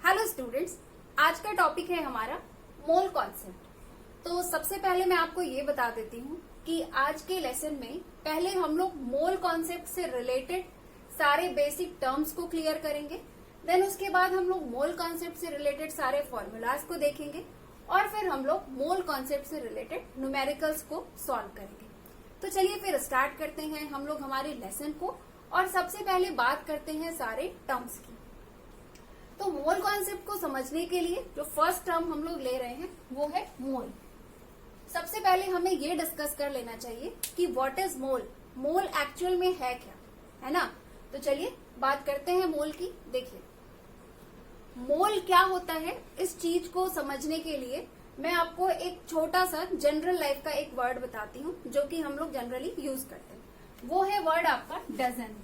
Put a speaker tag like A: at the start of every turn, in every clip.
A: Hello students, आज का topic है हमारा मोल कॉन्सेप्ट। तो सबसे पहले मैं आपको ये बता देती हूँ कि आज के लेसन में पहले हम लोग मोल कॉन्सेप्ट से रिलेटेड सारे बेसिक टर्म्स को क्लियर करेंगे। देन उसके बाद हम लोग मोल कॉन्सेप्ट से रिलेटेड सारे फॉर्मूलाज को देखेंगे और फिर हम लोग मोल कॉन्सेप्ट से रिलेटेड न्यूमेरिकल्स को सॉल्व करेंगे। तो चलिए फिर स्टार्ट करते हैं हम लोग हमारे लेसन को और सबसे पहले बात करते हैं सारे टर्म्स की। तो मोल कॉन्सेप्ट को समझने के लिए जो फर्स्ट टर्म हम लोग ले रहे हैं वो है मोल। सबसे पहले हमें ये डिस्कस कर लेना चाहिए कि what is mole, mole actual में है क्या, है ना। तो चलिए बात करते हैं मोल की। देखिए मोल क्या होता है, इस चीज को समझने के लिए मैं आपको एक छोटा सा जनरल लाइफ का एक वर्ड बताती हूँ जो कि हम लोग जनरली यूज करते हैं। वो है वर्ड आपका डजन।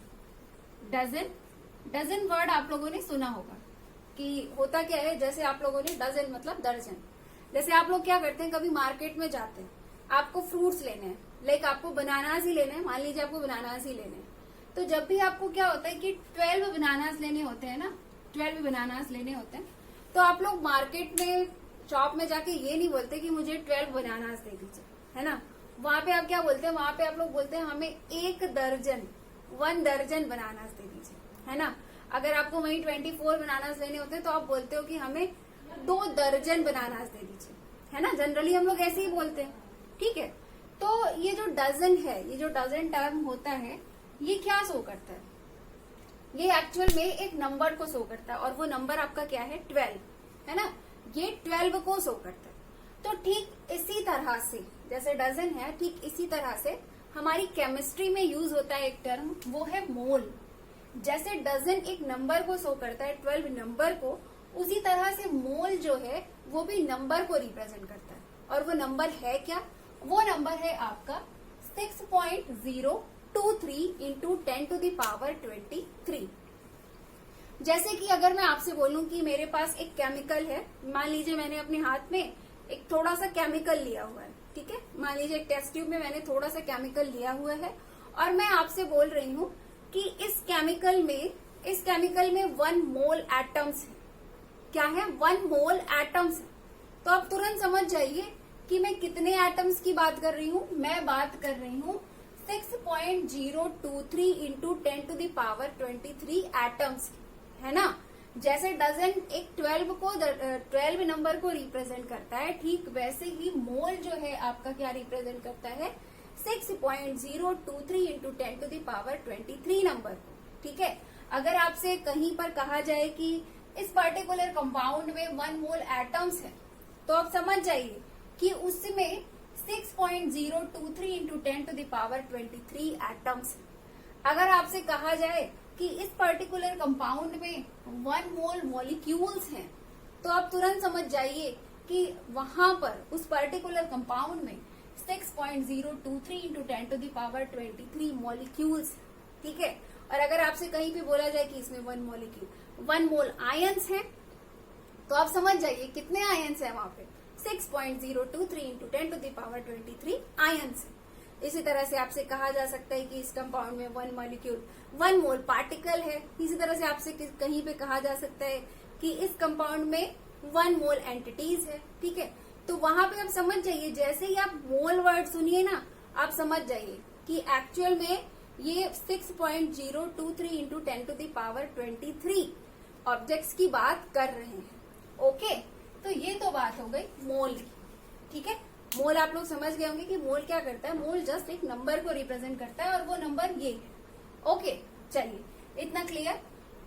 A: डजन वर्ड आप लोगों ने सुना होगा कि होता क्या है। जैसे आप लोगों ने डजन मतलब दर्जन। जैसे आप लोग क्या करते हैं, कभी मार्केट में जाते हैं, आपको फ्रूट्स लेने हैं, लाइक आपको बनानास ही लेने हैं, मान लीजिए आपको बनानास ही लेने हैं। तो जब भी आपको क्या होता है कि 12 बनानास लेने होते हैं ना, 12 बनानास लेने होते हैं, तो आप लोग मार्केट में शॉप में जाके ये नहीं बोलते कि मुझे 12 बनानास दे दीजिए, है ना। वहां पे आप क्या बोलते हैं, वहां पे आप लोग बोलते हैं हमें 1 दर्जन बनानास दे दीजिए, है ना। अगर आपको वहीं 24 बनानास लेने होते हैं तो आप बोलते हो कि हमें 2 दर्जन बनानास दे दीजिए, है ना। जनरली हम लोग ऐसे ही बोलते हैं, ठीक है। तो ये जो डजन है, ये जो डजन टर्म होता है, ये क्या शो करता है, ये एक्चुअल में एक नंबर को शो करता है और वो नंबर आपका क्या है, 12, है ना। ये 12 को शो करता है। तो ठीक इसी तरह से जैसे डजन है, ठीक इसी तरह से हमारी केमिस्ट्री में यूज होता है एक टर्म, वो है मोल। जैसे डजन एक नंबर को शो करता है, 12 नंबर को, उसी तरह से मोल जो है वो भी नंबर को रिप्रेजेंट करता है। और वो नंबर है क्या, वो नंबर है आपका 6.023 इंटू 10 टू द पावर 23। जैसे कि अगर मैं आपसे बोलूं कि मेरे पास एक केमिकल है, मान लीजिए मैंने अपने हाथ में एक थोड़ा सा केमिकल लिया हुआ है, ठीक है। मान लीजिए एक टेस्ट ट्यूब में मैंने थोड़ा सा केमिकल लिया हुआ है और मैं आपसे बोल रही हूँ कि इस केमिकल में 1 मोल एटम्स है। क्या है, 1 मोल एटम्स है। तो आप तुरंत समझ जाइए कि मैं कितने एटम्स की बात कर रही हूँ। मैं बात कर रही हूँ 6.023 into 10 to the power 23 atoms की, है ना। जैसे डजन एक 12 नंबर को रिप्रेजेंट करता है, ठीक वैसे ही मोल जो है आपका क्या रिप्रेजेंट करता है, 6.023 into 10 to the power 23 number को, ठीक है। अगर आपसे कहीं पर कहा जाए कि इस पर्टिकुलर कंपाउंड में 1 मोल एटम्स है, तो आप समझ जाइए कि उसमें 6.023 into 10 to the power 23 atoms है। अगर आपसे कहा जाए कि इस पर्टिकुलर कंपाउंड में 1 मोल मॉलिक्यूल्स हैं, तो आप तुरंत समझ जाइए कि वहां पर उस पर्टिकुलर कंपाउंड में 6.023 into 10 to the power 23 molecules, ठीक है। और अगर आपसे कहीं पे बोला जाए कि इसमें 1 मोल आयंस है, तो आप समझ जाइए कितने आयंस है वहां पे, 6.023 into 10 to the power 23 ions है। इसी तरह से आपसे कहा जा सकता है कि इस कंपाउंड में 1 मोल पार्टिकल है। इसी तरह से आपसे कहीं पे कहा जा सकता है कि इस कंपाउंड में 1 मोल एंटिटीज है, ठीक है। तो वहां पे आप समझ जाइए, जैसे ही आप मोल वर्ड सुनिए ना, आप समझ जाइए कि एक्चुअल में ये 6.023 into 10 to the power 23 objects की बात कर रहे हैं। ओके, तो ये तो बात हो गई मोल की, ठीक है। मोल आप लोग समझ गए होंगे कि मोल क्या करता है। मोल जस्ट एक नंबर को रिप्रेजेंट करता है और वो नंबर ये है। ओके, चलिए इतना क्लियर।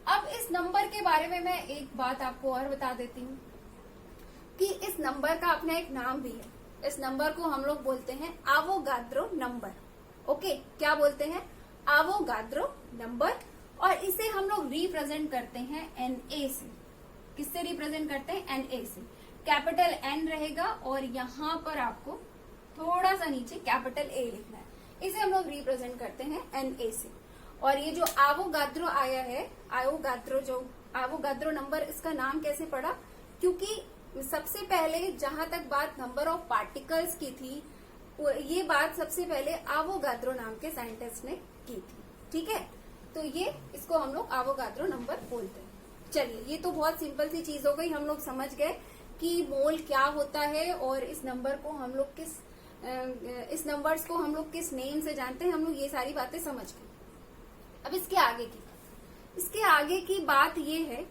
A: अब इस नंबर के बारे में मैं एक बात आपको और बता देती हूँ कि इस नंबर का अपना एक नाम भी है। इस नंबर को हम लोग बोलते हैं आवोगाद्रो नंबर। ओके, क्या बोलते हैं, आवोगाद्रो नंबर। और इसे हम लोग रिप्रेजेंट करते हैं Na से। किससे रिप्रेजेंट करते हैं, Na से। कैपिटल N रहेगा और यहाँ पर आपको थोड़ा सा नीचे कैपिटल A लिखना है। इसे हम लोग रिप्रेजेंट करते हैं Na से। और ये जो आवोगाद्रो आया है, आवोगाद्रो नंबर, इसका नाम कैसे पड़ा, क्योंकि सबसे पहले जहां तक बात नंबर ऑफ पार्टिकल्स की थी, ये बात सबसे पहले आवोगाद्रो नाम के साइंटिस्ट ने की थी, ठीक है। तो ये इसको हम लोग आवोगाद्रो नंबर बोलते हैं। चलिए, ये तो बहुत सिंपल सी चीज हो गई, हम लोग समझ गए कि मोल क्या होता है और इस नंबर को हम लोग इस नंबर्स को हम लोग किस नेम से जानते हैं, हम लोग ये सारी बातें समझ गए। अब इसके आगे की बात ये है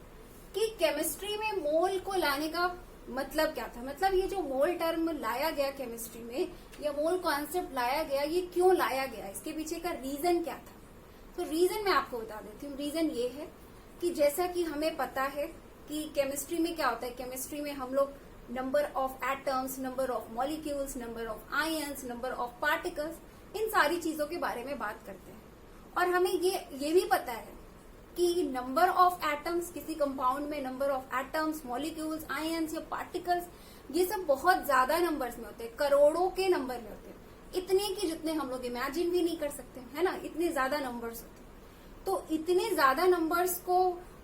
A: कि केमिस्ट्री में मोल को लाने का मतलब क्या था। मतलब ये जो मोल टर्म लाया गया केमिस्ट्री में, या मोल कॉन्सेप्ट लाया गया, ये क्यों लाया गया, इसके पीछे का रीजन क्या था। तो रीजन मैं आपको बता देती हूँ। रीजन ये है कि जैसा कि हमें पता है कि केमिस्ट्री में क्या होता है, केमिस्ट्री में हम लोग number of atoms, number of molecules, number of ions, number of particles, इन सारी चीजों के बारे में बात करते हैं। और हमें ये भी पता है कि नंबर ऑफ एटम्स, किसी कंपाउंड में number of atoms, molecules, ions या पार्टिकल्स, ये सब बहुत ज्यादा नंबर्स में होते हैं, करोड़ों के नंबर में होते हैं, इतने कि जितने हम लोग इमेजिन भी नहीं कर सकते, है ना। इतने ज्यादा नंबर्स होते हैं। तो इतने ज्यादा नंबर्स को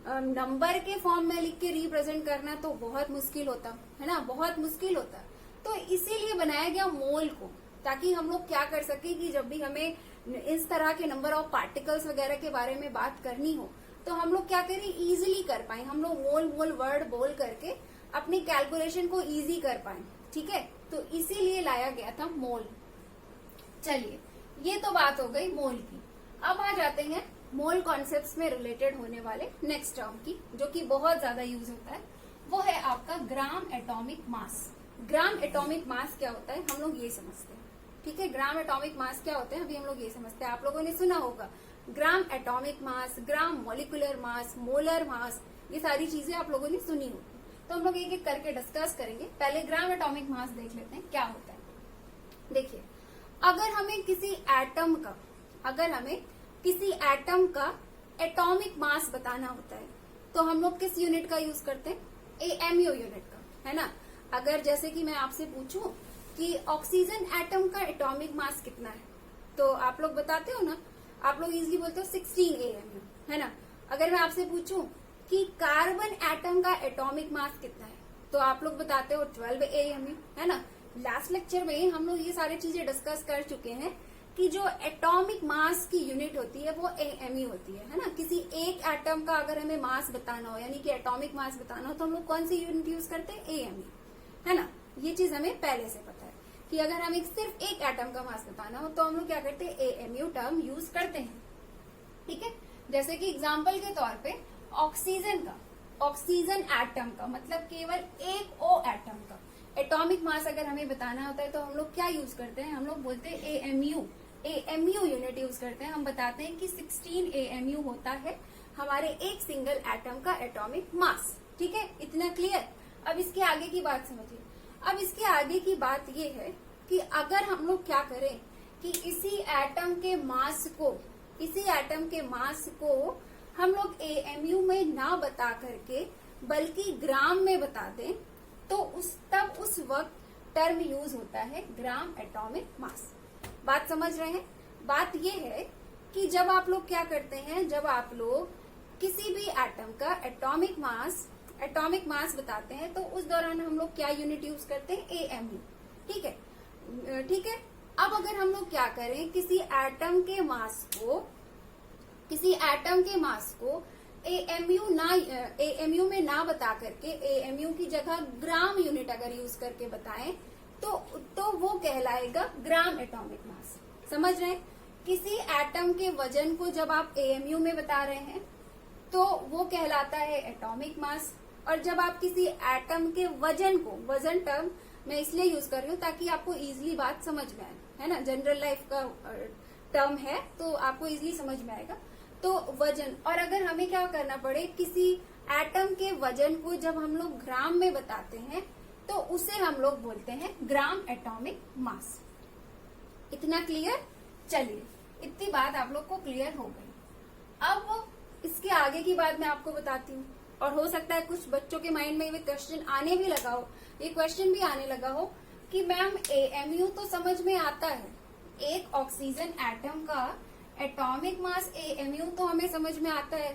A: नंबर के फॉर्म में लिख के रिप्रेजेंट करना तो बहुत मुश्किल होता है ना, बहुत मुश्किल होता। तो इसीलिए बनाया गया मोल को, ताकि हम लोग क्या कर सके कि जब भी हमें इस तरह के नंबर ऑफ पार्टिकल्स वगैरह के बारे में बात करनी हो तो हम लोग क्या करें, इजीली कर पाए। हम लोग मोल वर्ड बोल करके अपनी कैलकुलेशन को इजी कर पाए, ठीक है। तो इसीलिए लाया गया था मोल। चलिए, ये तो बात हो गई मोल की। अब आ जाते हैं मोल कॉन्सेप्ट्स में रिलेटेड होने वाले नेक्स्ट टर्म की, जो कि बहुत ज्यादा यूज होता है। वो है आपका gram atomic mass. Gram atomic mass क्या होता है, हम लोग ये समझते हैं, ठीक है। ग्राम एटॉमिक मास क्या होते हैं, अभी हम लोग ये समझते हैं। आप लोगों ने सुना होगा gram atomic mass, gram molecular mass, molar mass, ये सारी चीजें आप लोगों ने सुनी होगी। तो हम लोग एक एक करके डिस्कस करेंगे। पहले ग्राम एटॉमिक मास देख लेते हैं क्या होता है। देखिए, अगर हमें किसी एटम का एटॉमिक मास बताना होता है तो हम लोग किस यूनिट का यूज करते हैं, एएमयू यूनिट का, है ना। अगर जैसे कि मैं आपसे पूछूं कि ऑक्सीजन एटम का एटॉमिक मास कितना है, तो आप लोग बताते हो ना, आप लोग इजीली बोलते हो 16 AMU, है ना। अगर मैं आपसे पूछूं कि कार्बन एटम का एटॉमिक मास कितना है, तो आप लोग बताते हो 12 AMU, है ना। लास्ट लेक्चर में हम लोग ये सारी चीजें डिस्कस कर चुके हैं कि जो एटॉमिक मास की यूनिट होती है वो AMU होती है ना। किसी एक एटम का अगर हमें मास बताना हो, यानी कि एटॉमिक मास बताना हो, तो हम लोग कौन सी यूनिट यूज करते हैं, AMU, है ना। ये चीज हमें पहले से पता है कि अगर हमें सिर्फ एक एटम का मास बताना हो तो हम लोग क्या करते हैं, AMU टर्म यूज करते हैं, ठीक है। जैसे कि एग्जाम्पल के तौर पे ऑक्सीजन एटम का मतलब केवल एक O एटम का एटॉमिक मास अगर हमें बताना होता है तो हम लोग क्या यूज करते हैं, हम लोग बोलते हैं AMU यूनिट यूज करते हैं। हम बताते हैं कि 16 AMU होता है हमारे एक सिंगल एटम का एटॉमिक मास, ठीक है। इतना क्लियर। अब इसके आगे की बात समझिए। अब इसके आगे की बात ये है कि अगर हम लोग क्या करें कि इसी एटम के मास को हम लोग AMU में ना बता करके बल्कि ग्राम में बता दें, तो उस वक्त टर्म यूज होता है ग्राम एटॉमिक मास। बात समझ रहे हैं। बात ये है कि जब आप लोग क्या करते हैं, जब आप लोग किसी भी एटम का एटॉमिक मास बताते हैं तो उस दौरान हम लोग क्या यूनिट यूज करते हैं, AMU, ठीक है। अब अगर हम लोग क्या करें, किसी एटम के मास को AMU में ना बता करके AMU की जगह ग्राम यूनिट अगर यूज करके बताएं तो वो कहलाएगा ग्राम एटॉमिक मास। समझ रहे हैं। किसी एटम के वजन को जब आप AMU में बता रहे हैं तो वो कहलाता है एटॉमिक मास, और जब आप किसी एटम के वजन टर्म मैं इसलिए यूज कर रही हूँ ताकि आपको इजीली बात समझ में आए, है ना। जनरल लाइफ का टर्म है तो आपको इजीली समझ में आएगा। तो वजन, और अगर हमें क्या करना पड़े, किसी एटम के वजन को जब हम लोग ग्राम में बताते हैं तो उसे हम लोग बोलते हैं ग्राम एटॉमिक मास। इतना क्लियर। चलिए, इतनी बात आप लोग को क्लियर हो गई। अब इसके आगे की बात मैं आपको बताती हूँ, और हो सकता है कुछ बच्चों के माइंड में ये क्वेश्चन आने भी लगा हो, ये क्वेश्चन भी आने लगा हो कि मैम AMU तो समझ में आता है, एक ऑक्सीजन एटम का एटॉमिक मास AMU तो हमें समझ में आता है,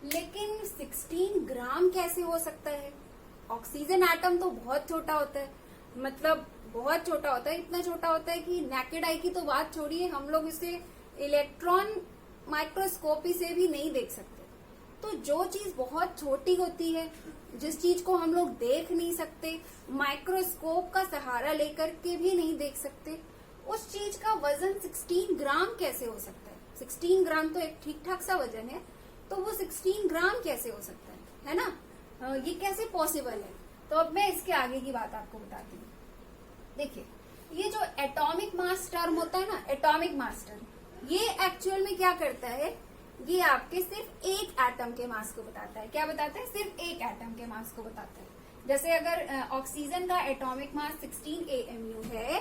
A: लेकिन 16 ग्राम कैसे हो सकता है। ऑक्सीजन एटम तो बहुत छोटा होता है, मतलब बहुत छोटा होता है, इतना छोटा होता है कि नेकेड आई की तो बात छोड़िए, हम लोग इसे इलेक्ट्रॉन माइक्रोस्कोपी से भी नहीं देख सकते। तो जो चीज बहुत छोटी होती है, जिस चीज को हम लोग देख नहीं सकते, माइक्रोस्कोप का सहारा लेकर के भी नहीं देख सकते, उस चीज का वजन 16 ग्राम कैसे हो सकता है? 16 ग्राम तो एक ठीक ठाक सा वजन है, तो वो 16 ग्राम कैसे हो सकता है ना? ये कैसे पॉसिबल है? तो अब मैं इसके आगे की बात आपको बताती हूँ। देखिए, ये जो एटॉमिक मास टर्म होता है ना, एटॉमिक मास टर्म, ये एक्चुअल में क्या करता है? ये आपके सिर्फ एक एटम के मास को बताता है। क्या बताता है? सिर्फ एक एटम के मास को बताता है। जैसे अगर ऑक्सीजन का एटॉमिक मास 16 AMU है,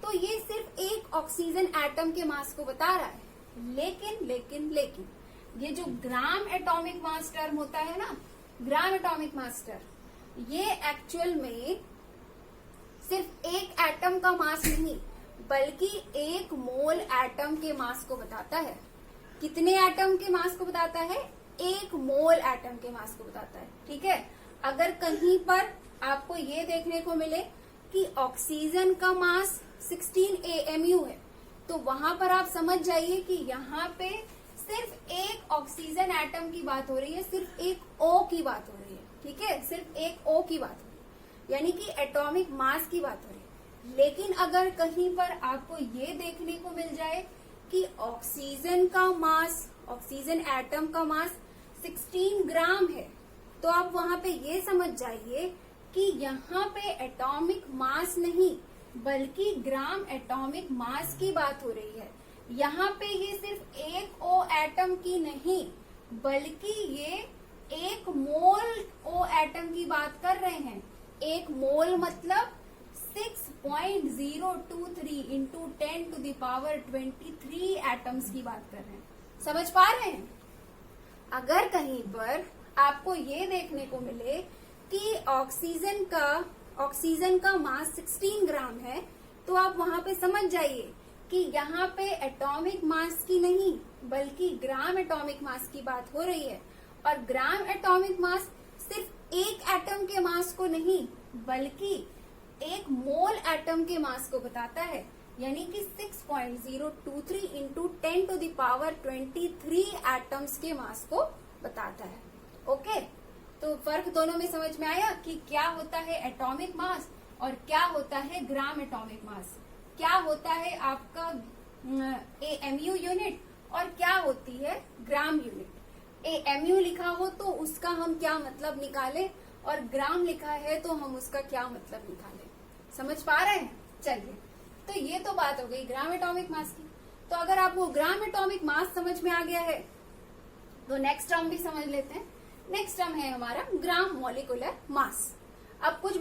A: तो ये सिर्फ एक ऑक्सीजन एटम के मास को बता रहा है। लेकिन ये जो ग्राम एटॉमिक मास टर्म होता है ना, ग्राम एटॉमिक मास टर्म, ये एक्चुअल में सिर्फ एक एटम का मास नहीं, बल्कि एक मोल एटम के मास को बताता है। कितने एटम के मास को बताता है? एक मोल एटम के मास को बताता है। ठीक है। अगर कहीं पर आपको ये देखने को मिले कि ऑक्सीजन का मास 16 AMU है, तो वहां पर आप समझ जाइए कि यहाँ पे सिर्फ एक ऑक्सीजन एटम की बात हो रही है, सिर्फ एक O की बात हो रही है। ठीक है, सिर्फ एक O की बात हो रही है, यानी कि एटॉमिक मास की बात हो रही है। लेकिन अगर कहीं पर आपको ये देखने को मिल जाए कि ऑक्सीजन का मास, ऑक्सीजन एटम का मास 16 ग्राम है, तो आप वहां पे ये समझ जाइए कि यहाँ पे एटॉमिक मास नहीं, बल्कि ग्राम एटॉमिक मास की बात हो रही है। यहाँ पे ये सिर्फ एक O एटम की नहीं, बल्कि ये एक मोल O एटम की बात कर रहे हैं। एक मोल मतलब 6.023 इंटू 10⁻23 एटम्स की बात कर रहे हैं। समझ पा रहे हैं? अगर कहीं पर आपको ये देखने को मिले कि ऑक्सीजन का मास 16 ग्राम है, तो आप वहां पे समझ जाइए कि यहाँ पे एटॉमिक मास की नहीं, बल्कि ग्राम एटॉमिक मास की बात हो रही है। और ग्राम एटॉमिक मास सिर्फ एक एटम के मास को नहीं, बल्कि एक मोल एटम के मास को बताता है, यानी कि 6.023 इंटू 10⁻23 एटम्स के मास को बताता है। ओके, तो फर्क दोनों में समझ में आया कि क्या होता है एटॉमिक मास और क्या होता है ग्राम एटॉमिक मास, क्या होता है आपका AMU यूनिट और क्या होती है ग्राम यूनिट। AMU लिखा हो तो उसका हम क्या मतलब निकालें, और ग्राम लिखा है तो हम उसका क्या मतलब निकालें। समझ पा रहे हैं? चलिए, तो ये तो बात हो गई ग्राम एटॉमिक मास की। तो अगर आपको ग्राम एटॉमिक मास समझ में आ गया है, तो नेक्स्ट टर्म भी समझ लेते हैं। नेक्स्ट टर्म है हमारा ग्राम मॉलिक्यूलर मास। अब कुछ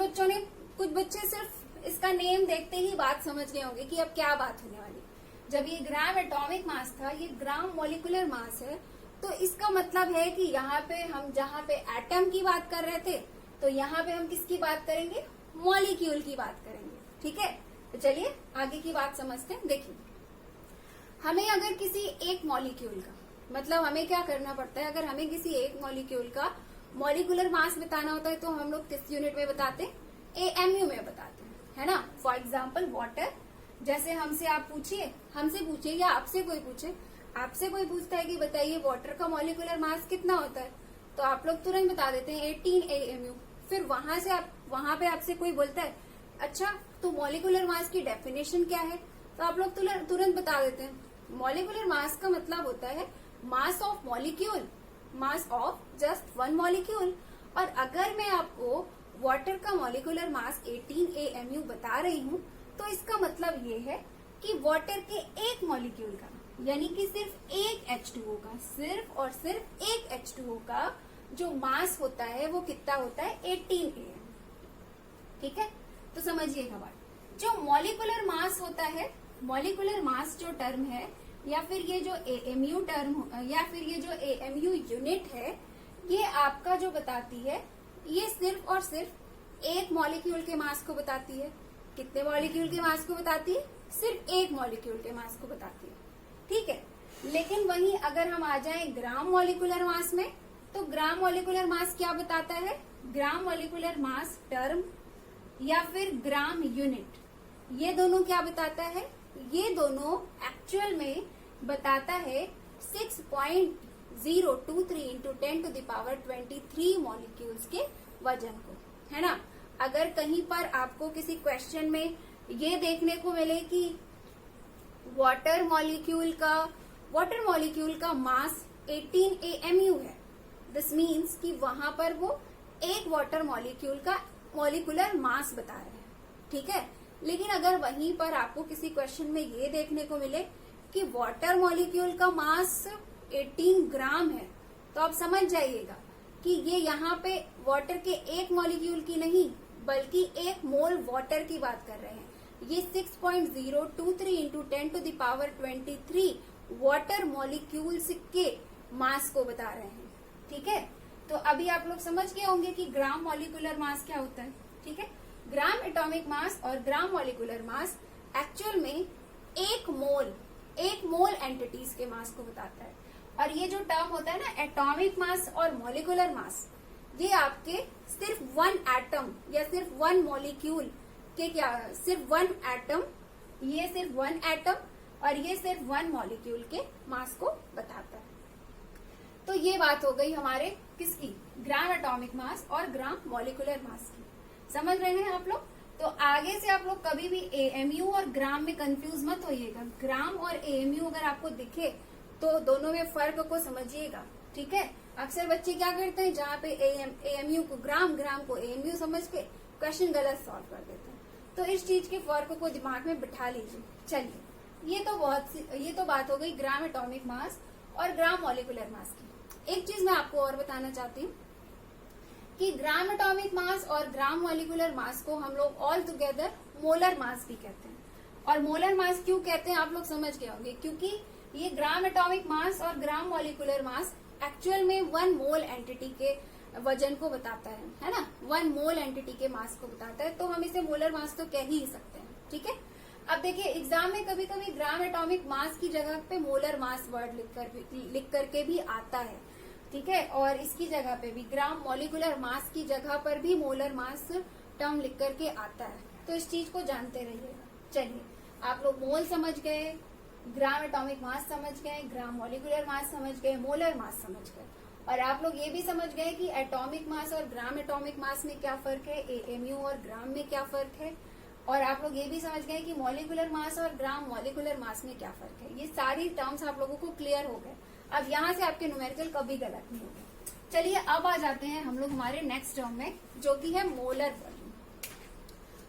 A: बच्चे सिर्फ इसका नेम देखते ही बात समझ गए होंगे कि अब क्या बात होने वाली। जब ये ग्राम एटॉमिक मास था, ये ग्राम मॉलिक्यूलर मास है, तो इसका मतलब है कि यहाँ पे हम जहाँ पे एटम की बात कर रहे थे, तो यहाँ पे हम किसकी बात करेंगे? मॉलिक्यूल की बात करेंगे। ठीक है, तो चलिए आगे की बात समझते हैं। देखिए, हमें अगर किसी एक मॉलिक्यूल का, मतलब हमें क्या करना पड़ता है, अगर हमें किसी एक मॉलिक्यूल का मॉलिक्यूलर मास बताना होता है, तो हम लोग किस यूनिट में बताते हैं? AMU में बताते हैं, है ना। फॉर एग्जाम्पल वाटर, जैसे हमसे पूछिए या आपसे कोई पूछे, आपसे कोई पूछता है कि बताइए वाटर का मॉलिक्यूलर मास कितना होता है, तो आप लोग तुरंत बता देते हैं 18 AMU। फिर वहां पे आपसे कोई बोलता है अच्छा तो मॉलिक्यूलर मास की डेफिनेशन क्या है, तो आप लोग तुरंत बता देते हैं मॉलिक्यूलर मास का मतलब होता है mass of molecule, mass of just one molecule. और अगर मैं आपको वाटर का मॉलिक्यूलर मास 18 AMU बता रही हूँ, तो इसका मतलब ये है कि वाटर के एक मॉलिक्यूल का, यानी कि सिर्फ एक H2O का, सिर्फ और सिर्फ एक H2O का जो मास होता है वो कितना होता है? 18 AM। ठीक है, तो समझिएगा बात। जो मॉलिक्यूलर मास होता है, मॉलिक्यूलर मास जो टर्म है, या फिर ये जो AMU टर्म, या फिर ये जो AMU यूनिट है, ये आपका जो बताती है, ये सिर्फ और सिर्फ एक मॉलिक्यूल के मास को बताती है। कितने मॉलिक्यूल के मास को बताती है? सिर्फ एक मॉलिक्यूल के मास को बताती है। ठीक है, लेकिन वहीं अगर हम आ जाएं ग्राम मॉलिक्यूलर मास में, तो ग्राम मॉलिक्यूलर मास क्या बताता है? ग्राम मॉलिक्यूलर मास टर्म या फिर ग्राम यूनिट, ये दोनों क्या बताता है? ये दोनों एक्चुअल में बताता है 023 इंटू 10⁻23 मॉलिक्यूल्स के वजन को, है ना। अगर कहीं पर आपको किसी क्वेश्चन में ये देखने को मिले कि वाटर मॉलिक्यूल का मास 18 AMU है, दिस मीन्स कि वहां पर वो एक वाटर मॉलिक्यूल का मॉलिक्यूलर मास बता रहे हैं, ठीक है। लेकिन अगर वहीं पर आपको किसी क्वेश्चन में ये देखने को मिले कि वाटर मॉलिक्यूल का मास 18 ग्राम है, तो आप समझ जाइएगा कि ये यहाँ पे वाटर के एक मॉलिक्यूल की नहीं बल्कि एक मोल वाटर की बात कर रहे हैं। ये 6.023 इंटू 10⁻23 वाटर मॉलिक्यूल्स के मास को बता रहे हैं, ठीक है। तो अभी आप लोग समझ गए होंगे कि ग्राम मॉलिक्यूलर मास क्या होता है, ठीक है। ग्राम एटॉमिक मास और ग्राम मॉलिक्यूलर मास एक्चुअल में एक मोल एंटिटीज के मास को बताता है। और ये जो टर्म होता है ना एटॉमिक मास और मॉलिक्यूलर मास, ये आपके सिर्फ वन एटम या सिर्फ वन मॉलिक्यूल के सिर्फ वन एटम और ये सिर्फ वन मॉलिक्यूल के मास को बताता है। तो ये बात हो गई हमारे किसकी, ग्राम एटॉमिक मास और ग्राम मॉलिक्यूलर मास की। समझ रहे हैं आप लोग। तो आगे से आप लोग कभी भी AMU और ग्राम में कंफ्यूज मत होइएगा। ग्राम और AMU अगर आपको दिखे तो दोनों में फर्क को समझिएगा, ठीक है। अक्सर बच्चे क्या करते हैं, जहाँ पे AMU को ग्राम को AMU समझ के क्वेश्चन गलत सॉल्व कर देते हैं। तो इस चीज के फर्क को दिमाग में बिठा लीजिए। चलिए, ये तो बात हो गई ग्राम एटॉमिक मास और ग्राम मॉलिक्यूलर मास की। एक चीज मैं आपको और बताना चाहती हूँ कि ग्राम एटॉमिक मास और ग्राम मॉलिक्यूलर मास को हम लोग ऑल टुगेदर मोलर मास भी कहते हैं। और मोलर मास क्यों कहते हैं आप लोग समझ गए होंगे, क्योंकि ये ग्राम एटॉमिक मास और ग्राम मॉलिक्यूलर मास एक्चुअल में वन मोल एंटिटी के वजन को बताता है ना, वन मोल एंटिटी के मास को बताता है। तो हम इसे मोलर मास तो कह ही सकते हैं, ठीक है। अब देखिए एग्जाम में कभी कभी ग्राम एटॉमिक मास की जगह पे मोलर मास वर्ड लिख करके भी आता है, ठीक है। और इसकी जगह पे भी ग्राम मॉलिक्यूलर मास की जगह पर भी मोलर मास टर्म लिख करके आता है। तो इस चीज को जानते रहिएगा। चलिए, आप लोग मोल समझ गए, ग्राम एटॉमिक मास समझ गए, ग्राम मॉलिक्यूलर मास समझ गए, मोलर मास समझ गए। और आप लोग ये भी समझ गए कि एटॉमिक मास और ग्राम एटॉमिक मास में क्या फर्क है, AMU और ग्राम में क्या फर्क है। और आप लोग ये भी समझ गए कि मॉलिक्यूलर मास और ग्राम मॉलिक्यूलर मास में क्या फर्क है। ये सारी टर्म्स आप लोगों को क्लियर हो गए। अब यहाँ से आपके न्यूमेरिकल कभी गलत नहीं होंगे। चलिए, अब आ जाते हैं हम लोग हमारे नेक्स्ट टर्म में, जो कि है मोलर वॉल्यूम।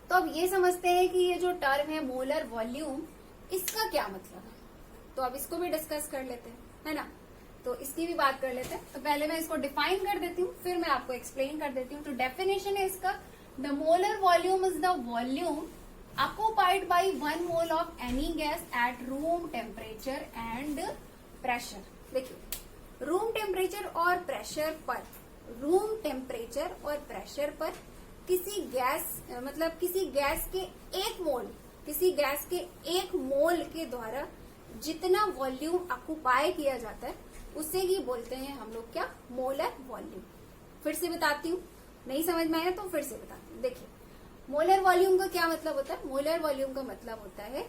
A: तो अब ये समझते हैं कि ये जो टर्म है मोलर वॉल्यूम, इसका क्या मतलब है। तो अब इसको भी डिस्कस कर लेते हैं, है ना। तो इसकी भी बात कर लेते हैं। तो पहले मैं इसको डिफाइन कर देती हूँ, फिर मैं आपको एक्सप्लेन कर देती हूँ। तो डेफिनेशन है इसका, the molar volume is the volume occupied by 1 mole of any gas at room temperature and pressure। देखिए, रूम टेम्परेचर और प्रेशर पर किसी गैस के एक मोल के द्वारा जितना वॉल्यूम ऑक्युपाई किया जाता है उसे ही बोलते हैं हम लोग क्या, मोलर वॉल्यूम। फिर से बताती हूँ, नहीं समझ में आया तो फिर से बताती हूँ। देखिए, मोलर वॉल्यूम का क्या मतलब होता है। मोलर वॉल्यूम का मतलब होता है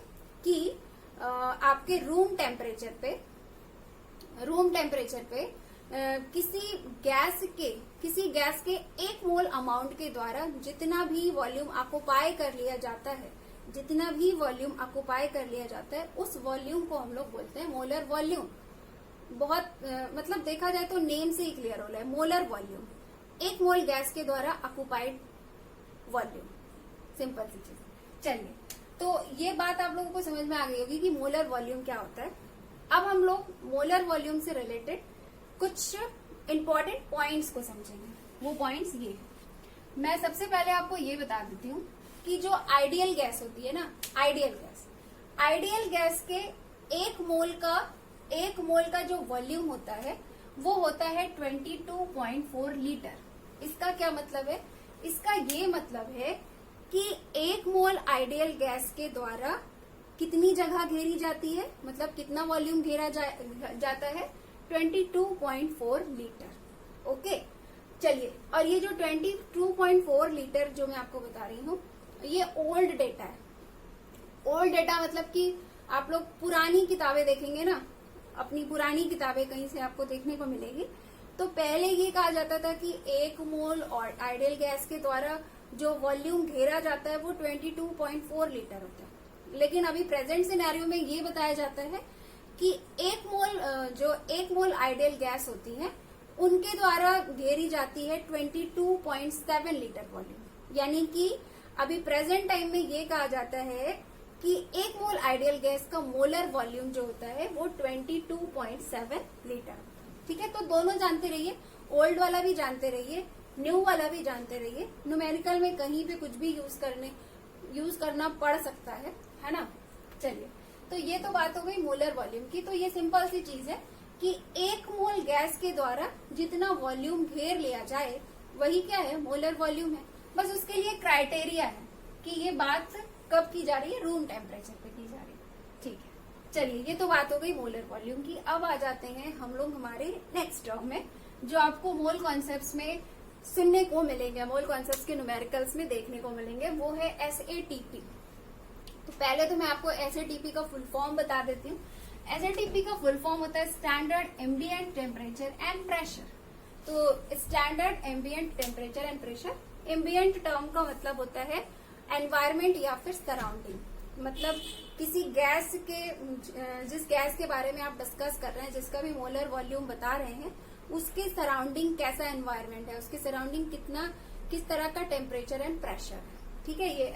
A: कि आपके रूम टेम्परेचर पे किसी गैस के एक मोल अमाउंट के द्वारा जितना भी वॉल्यूम ऑक्युपाई कर लिया जाता है उस वॉल्यूम को हम लोग बोलते हैं मोलर वॉल्यूम। बहुत मतलब देखा जाए तो नेम से ही क्लियर हो रहा है, मोलर वॉल्यूम, एक मोल गैस के द्वारा ऑक्युपाइड वॉल्यूम, सिंपल सी चीज। चलिए, तो ये बात आप लोगों को समझ में आ गई होगी कि मोलर वॉल्यूम क्या होता है। अब हम लोग मोलर वॉल्यूम से रिलेटेड कुछ इंपॉर्टेंट पॉइंट्स को समझेंगे। वो पॉइंट्स ये हैं। मैं सबसे पहले आपको ये बता देती हूँ कि जो आइडियल गैस होती है ना, आइडियल गैस के एक मोल का जो वॉल्यूम होता है वो होता है 22.4 लीटर। इसका क्या मतलब है, इसका ये मतलब है कि एक मोल आइडियल गैस के द्वारा कितनी जगह घेरी जाती है, मतलब कितना वॉल्यूम घेरा जाता है, 22.4 लीटर। ओके, चलिए, और ये जो 22.4 लीटर जो मैं आपको बता रही हूँ ये ओल्ड डेटा है। ओल्ड डेटा मतलब कि आप लोग पुरानी किताबें देखेंगे ना, अपनी पुरानी किताबें कहीं से आपको देखने को मिलेगी। तो पहले ये कहा जाता था कि 1 मोल और आइडियल गैस के द्वारा जो वॉल्यूम घेरा जाता है वो 22.4 लीटर होता है। लेकिन अभी प्रेजेंट सिनेरियो में ये बताया जाता है कि 1 मोल आइडियल गैस होती है उनके द्वारा घेरी जाती है 22.7 लीटर वॉल्यूम। यानी कि अभी प्रेजेंट टाइम में ये कहा जाता है कि 1 मोल आइडियल गैस का मोलर वॉल्यूम जो होता है वो 22.7 लीटर। ठीक है, तो दोनों जानते रहिए, ओल्ड वाला भी जानते रहिए, न्यू वाला भी जानते रहिए। न्यूमेरिकल में कहीं पे कुछ भी यूज करना पड़ सकता है ना। चलिए, तो ये तो बात हो गई मोलर वॉल्यूम की। तो ये सिंपल सी चीज है कि 1 मोल गैस के द्वारा जितना वॉल्यूम घेर लिया जाए वही क्या है, मोलर वॉल्यूम है। बस उसके लिए क्राइटेरिया है कि ये बात कब की जा रही है, रूम टेम्परेचर पे की जा रही है। ठीक है, चलिए, ये तो बात हो गई मोलर वॉल्यूम की। अब आ जाते हैं हम लोग हमारे नेक्स्ट टर्म में, जो आपको मोल कॉन्सेप्ट्स में सुनने को मिलेंगे, मोल कॉन्सेप्ट्स के न्यूमेरिकल्स में देखने को मिलेंगे, वो है SATP। तो पहले तो मैं आपको SATP का फुल फॉर्म बता देती हूँ। SATP का फुल फॉर्म होता है standard ambient temperature and pressure. तो standard ambient temperature and pressure, ambient term का मतलब होता है एनवायरमेंट या फिर सराउंडिंग। मतलब किसी गैस के, जिस गैस के बारे में आप डिस्कस कर रहे हैं, जिसका भी मोलर वॉल्यूम बता रहे हैं, उसके सराउंडिंग कैसा एनवायरमेंट है, उसके सराउंडिंग किस तरह का टेम्परेचर एंड प्रेशर है। ठीक है, ये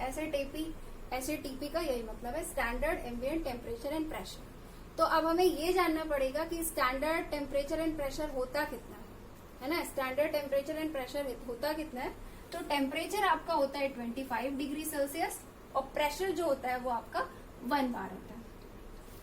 A: SATP का यही मतलब है, standard ambient temperature and pressure. तो अब हमें ये जानना पड़ेगा कि स्टैंडर्ड टेम्परेचर एंड प्रेशर होता कितना है ना। स्टैंडर्ड टेम्परेचर एंड प्रेशर होता कितना है, तो टेम्परेचर आपका होता है 25 डिग्री सेल्सियस और प्रेशर जो होता है वो आपका 1 बार होता है।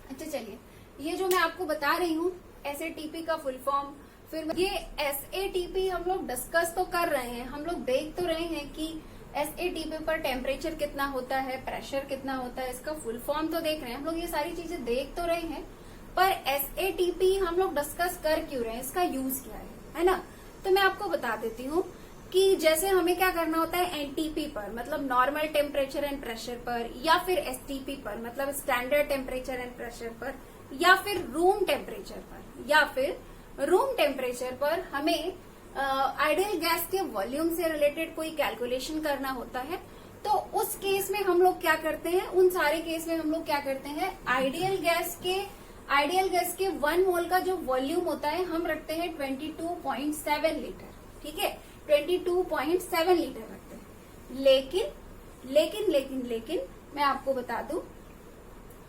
A: अच्छा, चलिए, ये जो मैं आपको बता रही हूँ SATP का फुल फॉर्म, फिर ये SATP हम लोग डिस्कस तो कर रहे हैं, हम लोग देख तो रहे हैं कि SATP पर टेम्परेचर कितना होता है, प्रेशर कितना होता है, इसका फुल फॉर्म तो देख रहे हैं हम लोग, ये सारी चीजें देख तो रहे हैं। पर SATP हम लोग डिस्कस कर क्यों रहे हैं, इसका यूज क्या है ना। तो मैं आपको बता देती हूँ कि जैसे हमें क्या करना होता है NTP पर, मतलब नॉर्मल टेम्परेचर एंड प्रेशर पर, या फिर STP पर, मतलब स्टैंडर्ड टेम्परेचर एंड प्रेशर पर, या फिर रूम टेम्परेचर पर हमें आइडियल गैस के वॉल्यूम से रिलेटेड कोई कैलकुलेशन करना होता है। तो उस केस में हम लोग क्या करते हैं, उन सारे केस में हम लोग क्या करते हैं, आइडियल गैस के 1 मोल का जो वॉल्यूम होता है हम रखते हैं 22.7 लीटर। ठीक है, 22.7 लीटर रखते हैं। लेकिन मैं आपको बता दूं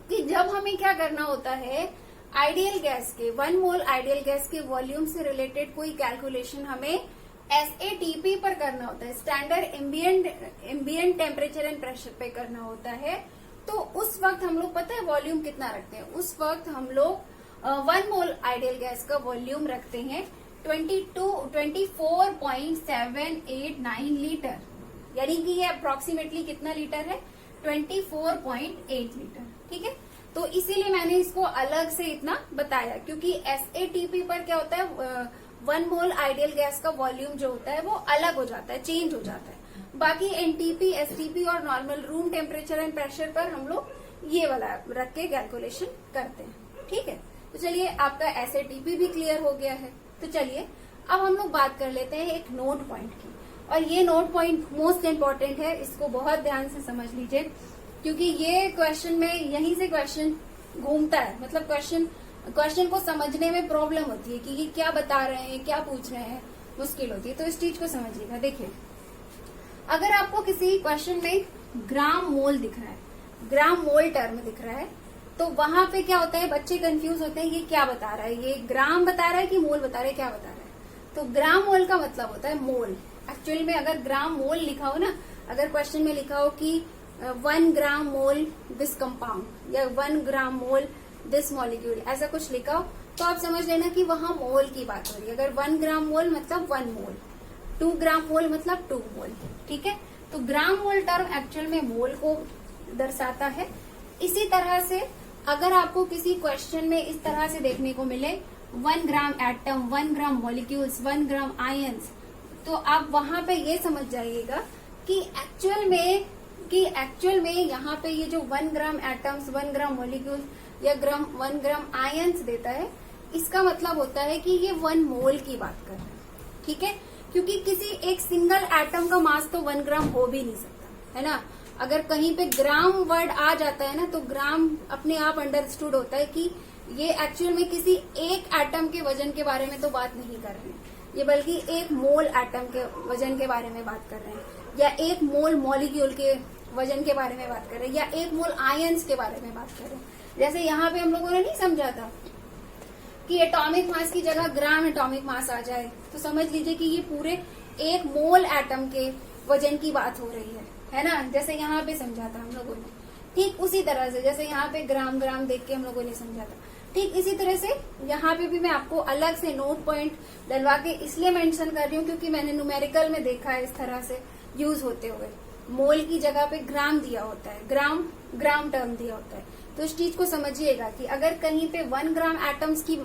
A: कि जब हमें क्या करना होता है, आइडियल गैस के 1 मोल आइडियल गैस के वॉल्यूम से रिलेटेड कोई कैलकुलेशन हमें SATP पर करना होता है, standard ambient temperature and pressure पे करना होता है। तो उस वक्त हम लोग पता है वॉल्यूम कितना रखते हैं, उस वक्त हम लोग 1 मोल आइडियल गैस का वॉल्यूम रखते हैं 24.789 लीटर। यानी कि ये अप्रोक्सीमेटली कितना लीटर है, 24.8 लीटर। ठीक है, तो इसीलिए मैंने इसको अलग से इतना बताया, क्योंकि SATP पर क्या होता है, 1 मोल आइडियल गैस का वॉल्यूम जो होता है वो अलग हो जाता है, चेंज हो जाता है। बाकी NTP, STP और normal room temperature and pressure पर हम लोग ये वाला रख के कैलकुलेशन करते हैं। ठीक है, तो चलिए, आपका SATP भी क्लियर हो गया है। तो चलिए, अब हम लोग बात कर लेते हैं एक नोट पॉइंट की, और ये नोट पॉइंट मोस्ट इम्पोर्टेंट है, इसको बहुत ध्यान से समझ लीजिए, क्योंकि ये क्वेश्चन में यहीं से क्वेश्चन घूमता है। मतलब क्वेश्चन को समझने में प्रॉब्लम होती है कि ये क्या बता रहे हैं, क्या पूछ रहे हैं, मुश्किल होती है। तो इस चीज को समझिएगा। देखिए, अगर आपको किसी क्वेश्चन में ग्राम मोल दिख रहा है, ग्राम मोल टर्म दिख रहा है, तो वहां पे क्या होता है, बच्चे कंफ्यूज होते हैं, ये क्या बता रहा है, ये ग्राम बता रहा है कि मोल बता रहा है, क्या बता रहा है। तो ग्राम मोल का मतलब होता है मोल। एक्चुअली में अगर ग्राम मोल लिखा हो ना, अगर क्वेश्चन में लिखा हो कि 1 ग्राम मोल दिस कंपाउंड या 1 ग्राम मोल दिस मॉलिक्यूल, ऐसा कुछ लिखा हो, तो आप समझ लेना कि वहां मोल की बात हो रही है। अगर 1 ग्राम मोल मतलब 1 मोल, 2 ग्राम मोल मतलब 2 मोल। ठीक है, तो ग्राम मोल टर्म एक्चुअल में मोल को दर्शाता है। इसी तरह से अगर आपको किसी क्वेश्चन में इस तरह से देखने को मिले 1 ग्राम एटम, 1 ग्राम मॉलिक्यूल्स, 1 ग्राम आयंस, तो आप वहां पे ये समझ जाइएगा कि एक्चुअल में यहाँ पे ये जो 1 ग्राम एटम्स, 1 ग्राम मॉलिक्यूल्स या 1 ग्राम आयंस देता है, इसका मतलब होता है कि ये 1 मोल की बात कर रहे हैं, ठीक है। क्योंकि किसी एक सिंगल एटम का मास तो 1 ग्राम हो भी नहीं सकता, है ना। अगर कहीं पे ग्राम वर्ड आ जाता है ना, तो ग्राम अपने आप अंडरस्टूड होता है कि ये एक्चुअल में किसी एक एटम के वजन के बारे में तो बात नहीं कर रहे हैं, ये बल्कि एक मोल एटम के वजन के बारे में बात कर रहे हैं, या एक मोल मॉलिक्यूल के वजन के बारे में बात कर रहे हैं, या एक मोल आयंस के बारे में बात कर रहे हैं। जैसे यहाँ पे हम लोगों ने नहीं समझा था कि एटॉमिक मास की जगह ग्राम एटॉमिक मास आ जाए, तो समझ लीजिए कि ये पूरे एक मोल एटम के वजन की बात हो रही है ना। जैसे यहाँ पे समझा था हम लोगों ने, ठीक उसी तरह से जैसे यहाँ पे ग्राम ग्राम देख के हम लोगों ने समझा था, ठीक इसी तरह से यहाँ पे भी मैं आपको अलग से नोट पॉइंट डलवा के इसलिए मेंशन कर रही हूँ क्योंकि मैंने न्यूमेरिकल में देखा है इस तरह से यूज होते हुए। मोल की जगह पे ग्राम दिया होता है, ग्राम टर्म दिया होता है। तो इस चीज को समझिएगा कि अगर कहीं पे 1 ग्राम एटम्स की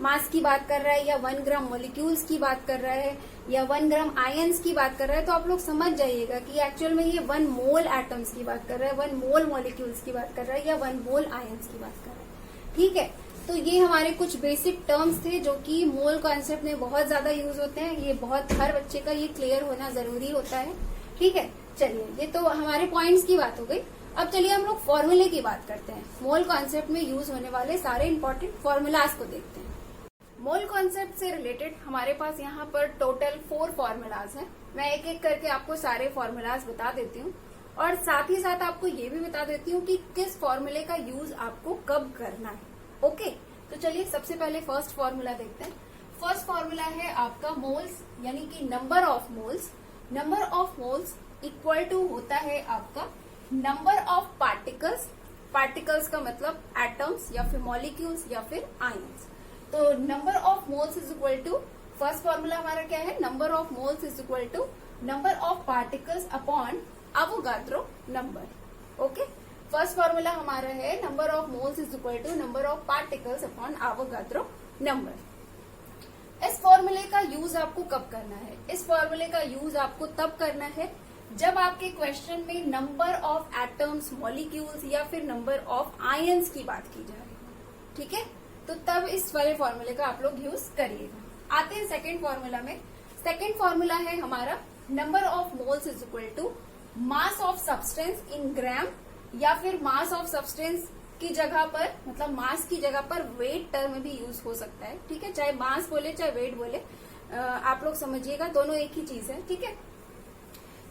A: मास की बात कर रहा है, या 1 ग्राम मॉलिक्यूल्स की बात कर रहा है, या 1 ग्राम आयंस की बात कर रहा है, तो आप लोग समझ जाइएगा कि एक्चुअल में ये 1 मोल एटम्स की बात कर रहा है, 1 मोल मॉलिक्यूल्स की बात कर रहा है, या 1 मोल आयंस की बात कर रहा है, ठीक है। तो ये हमारे कुछ बेसिक टर्म्स थे जो कि मोल कॉन्सेप्ट में बहुत ज्यादा यूज होते हैं। ये बहुत हर बच्चे का ये क्लियर होना जरूरी होता है, ठीक है। चलिए, ये तो हमारे पॉइंट्स की बात हो गई। अब चलिए हम लोग फॉर्मूले की बात करते हैं। मोल कॉन्सेप्ट में यूज होने वाले सारे इंपॉर्टेंट फॉर्मूलाज को देखते हैं। मोल कॉन्सेप्ट से रिलेटेड हमारे पास यहाँ पर टोटल 4 फॉर्मूलाज हैं। मैं एक एक करके आपको सारे फॉर्मूलाज बता देती हूँ, और साथ ही साथ आपको ये भी बता देती हूँ कि किस फॉर्मूले का यूज आपको कब करना है। ओके, तो चलिए सबसे पहले फर्स्ट फॉर्मूला देखते हैं। फर्स्ट फॉर्मूला है आपका मोल्स, यानी कि number of moles. Number of moles equal to होता है आपका नंबर ऑफ पार्टिकल्स। पार्टिकल्स का मतलब एटम्स या फिर मॉलिक्यूल्स या फिर आयंस। तो number of moles is equal to, first formula हमारा क्या है, number of moles is equal to number of particles upon Avogadro number. Okay, first formula हमारा है number of moles is equal to number of particles upon Avogadro number. इस फॉर्मूले का use आपको कब करना है? इस फॉर्मूले का यूज आपको तब करना है जब आपके क्वेश्चन में नंबर ऑफ एटम्स, मॉलिक्यूल्स या फिर नंबर ऑफ आयंस की बात की जा रही है, ठीक है। तो तब इस वाले फॉर्मूले का आप लोग यूज करिएगा। आते हैं सेकंड फॉर्मूला में। सेकंड फॉर्मूला है हमारा number of moles is equal to mass of substance in gram, या फिर मास ऑफ सब्सटेंस की जगह पर, मतलब मास की जगह पर वेट टर्म भी यूज हो सकता है, ठीक है। चाहे मास बोले चाहे वेट बोले, आप लोग समझिएगा दोनों एक ही चीज है, ठीक है।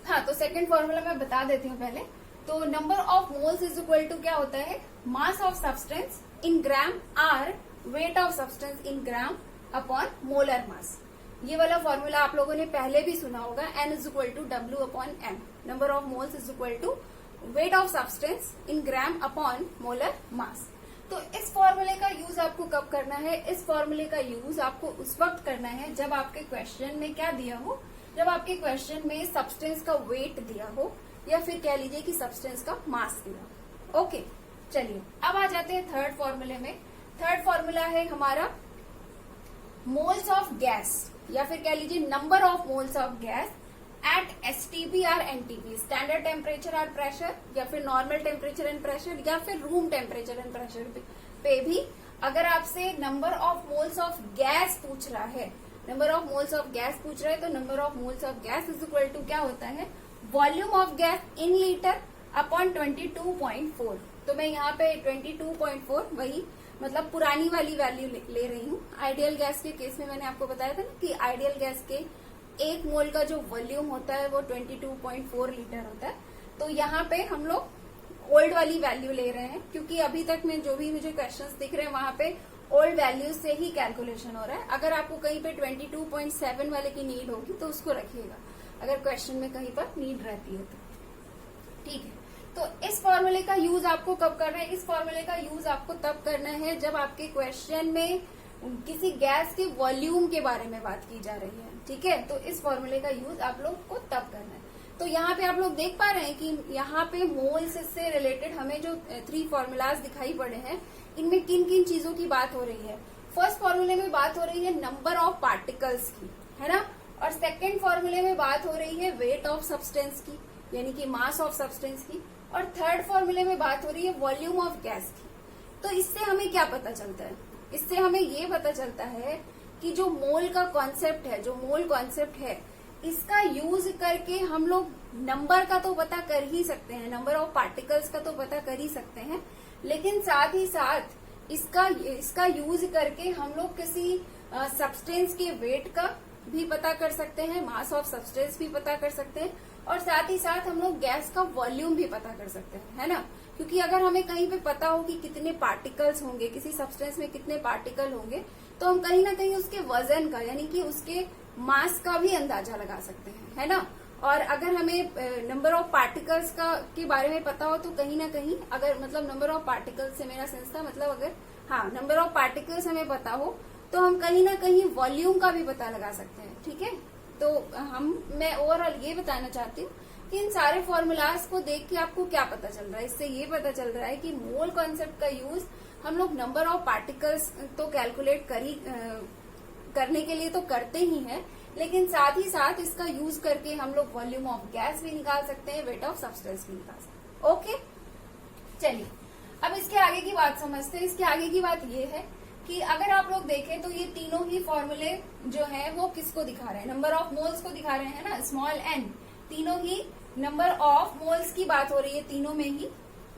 A: हाँ, तो सेकंड फॉर्मूला मैं बता देती हूँ पहले। तो number of moles is equal to क्या होता है, mass of substance in gram or weight of substance in gram upon molar mass. ये वाला फॉर्मूला आप लोगों ने पहले भी सुना होगा, N is equal to W upon M. Number of moles is equal to weight of substance in gram upon molar mass. तो इस फॉर्मूले का यूज आपको कब करना है? इस फॉर्मूले का यूज आपको उस वक्त करना है जब आपके क्वेश्चन में क्या दिया हो, जब आपके क्वेश्चन में सब्सटेंस का वेट दिया हो, या फिर कह लीजिए कि सब्सटेंस का मास दिया हो। ओके, चलिए अब आ जाते हैं थर्ड फॉर्मूले में। थर्ड फॉर्मूला है हमारा मोल्स ऑफ गैस, या फिर कह लीजिए number of moles of gas at STP और एनटीपी, स्टैंडर्ड टेम्परेचर और प्रेशर, या फिर नॉर्मल टेम्परेचर एंड प्रेशर, या फिर रूम टेम्परेचर एंड प्रेशर पे भी अगर आपसे number of moles of gas पूछ रहा है, number of moles of gas पूछ रहा है, तो number of moles of gas is equal to क्या होता है, volume of gas in litre upon 22.4। तो मैं यहाँ पे 22.4 वही मतलब पुरानी वाली वैल्यू ले रही हूँ। आइडियल गैस के केस में मैंने आपको बताया था ना कि आइडियल गैस के 1 मोल का जो वॉल्यूम होता है वो 22.4 लीटर होता है। तो यहाँ पे हम लोग ओल्ड वाली वैल्यू ले रहे हैं, क्योंकि अभी तक में जो भी मुझे क्वेश्चंस दिख रहे हैं वहां पे ओल्ड वैल्यूज से ही कैलकुलेशन हो रहा है। अगर आपको कहीं पे 22.7 वाले की नीड होगी तो उसको रखिएगा, अगर क्वेश्चन में कहीं पर नीड रहती है तो, ठीक है। तो इस फॉर्मूले का यूज आपको कब करना है? इस फॉर्मूले का यूज आपको तब करना है जब आपके क्वेश्चन में किसी गैस के वॉल्यूम के बारे में बात की जा रही है, ठीक है। तो इस फॉर्मूले का यूज आप लोग को तब करना है। तो यहाँ पे आप लोग देख पा रहे हैं कि यहाँ पे मोल्स से रिलेटेड हमें जो 3 फॉर्मूलाज दिखाई पड़े हैं, इनमें किन किन चीजों की बात हो रही है। फर्स्ट फॉर्मूले में बात हो रही है नंबर ऑफ पार्टिकल्स की, है ना, और सेकेंड फॉर्मूले में बात हो रही है वेट ऑफ सब्सटेंस की, यानी कि मास ऑफ सब्सटेंस की, और थर्ड फॉर्मूले में बात हो रही है वॉल्यूम ऑफ गैस की। तो इससे हमें क्या पता चलता है? इससे हमें ये पता चलता है कि जो मोल का कॉन्सेप्ट है, जो मोल कॉन्सेप्ट है, इसका यूज करके हम लोग नंबर का तो पता कर ही सकते हैं, नंबर ऑफ पार्टिकल्स का तो पता कर ही सकते हैं, लेकिन साथ ही साथ इसका यूज करके हम लोग किसी सब्सटेंस के वेट का भी पता कर सकते हैं, मास ऑफ सब्सटेंस भी पता कर सकते हैं, और साथ ही साथ हम लोग गैस का वॉल्यूम भी पता कर सकते हैं, है ना। क्योंकि अगर हमें कहीं पे पता हो कि कितने पार्टिकल्स होंगे, किसी सब्सटेंस में कितने पार्टिकल होंगे, तो हम कहीं ना कहीं उसके वजन का, यानी कि उसके मास का भी अंदाजा लगा सकते हैं, है ना। और अगर हमें नंबर ऑफ पार्टिकल्स के बारे में पता हो तो कहीं ना कहीं, अगर मतलब नंबर ऑफ पार्टिकल्स से मेरा सेंस था, मतलब अगर नंबर ऑफ पार्टिकल्स हमें पता हो तो हम कहीं ना कहीं वॉल्यूम का भी पता लगा सकते हैं, ठीक है। तो मैं ओवरऑल ये बताना चाहती हूँ कि इन सारे फॉर्मूलाज को देख के आपको क्या पता चल रहा है? इससे ये पता चल रहा है कि मोल कॉन्सेप्ट का यूज हम लोग नंबर ऑफ पार्टिकल्स तो कैलकुलेट करने के लिए तो करते ही हैं, लेकिन साथ ही साथ इसका यूज करके हम लोग वॉल्यूम ऑफ गैस भी निकाल सकते हैं, वेट ऑफ सब्सटेंस भी निकाल सकते हैं। ओके, चलिए अब इसके आगे की बात समझते हैं। इसके आगे की बात ये है कि अगर आप लोग देखें तो ये तीनों ही फॉर्मूले जो है वो किसको दिखा रहे हैं? नंबर ऑफ मोल्स को दिखा रहे हैं ना, स्मॉल एन। तीनों ही नंबर ऑफ मोल्स की बात हो रही है तीनों में ही।